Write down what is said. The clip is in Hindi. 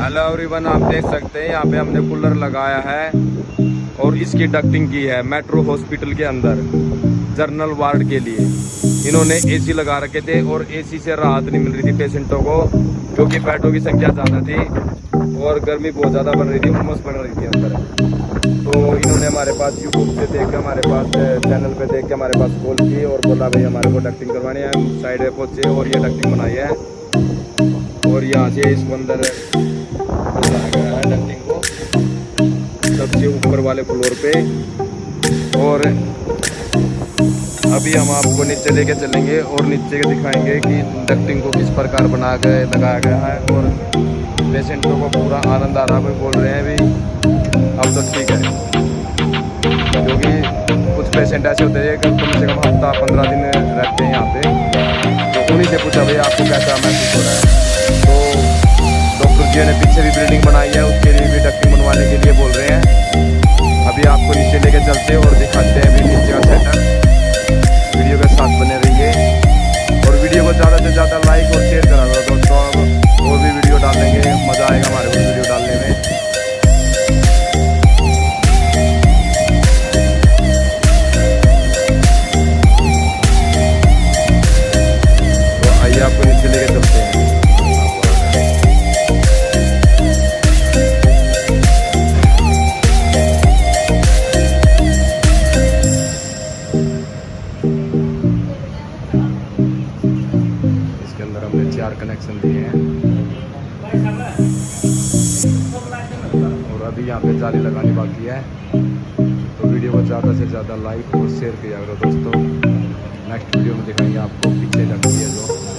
हेलो एवरीवन, आप देख सकते हैं यहाँ पे हमने कूलर लगाया है और इसकी डक्टिंग की है मेट्रो हॉस्पिटल के अंदर जनरल वार्ड के लिए। इन्होंने एसी लगा रखे थे और एसी से राहत नहीं मिल रही थी पेशेंटों को, क्योंकि बेडों की संख्या ज़्यादा थी और गर्मी बहुत ज़्यादा बढ़ रही थी, उमस बढ़ रही थी अंदर। तो इन्होंने हमारे पास यूट्यूब पे देख के, हमारे पास चैनल पे देख के हमारे पास कॉल की और बोला भाई हमारे को डक्टिंग करवानी है। हम साइड में पहुँचे और ये डक्टिंग बनाई है और यहाँ से इसको अंदर लगाया गया है डक्टिंग को सबसे ऊपर वाले फ्लोर पे। और अभी हम आपको नीचे लेके चलेंगे और नीचे के दिखाएंगे कि डक्टिंग को किस प्रकार बना के लगाया गया है। और पेशेंटों को पूरा आनंद आ रहा है, बोल रहे हैं भी अब तो ठीक है, क्योंकि कुछ पेशेंट ऐसे होते हैं कि कम से कम हफ्ता 15 दिन रहते हैं यहाँ पे। तो उन्हीं से पूछा भाई आपको कैसा महसूस हो रहा है। तो डॉक्टर जी ने पीछे भी बिल्डिंग बनाई है, उसके लिए भी डक्टिंग बनवाने के लिए बोल रहे हैं। अभी आपको नीचे लेके चलते और दिखाते हैं अभी नीचे का सेटअप। वीडियो के साथ बने रहिए और वीडियो को ज़्यादा से ज़्यादा लाइक और शेयर करा करो दोस्तों। और भी वीडियो डालेंगे, मज़ा आएगा हमारे को वीडियो डालने में। तो आइए आपको नीचे लेके चलते हैं। इसके अंदर हमने 4 कनेक्शन दिए हैं और अभी यहाँ पे जाली लगानी बाकी है। तो वीडियो को ज़्यादा से ज़्यादा लाइक और शेयर किया करो दोस्तों। नेक्स्ट वीडियो में दिखाएंगे आपको पीछे लगती है जो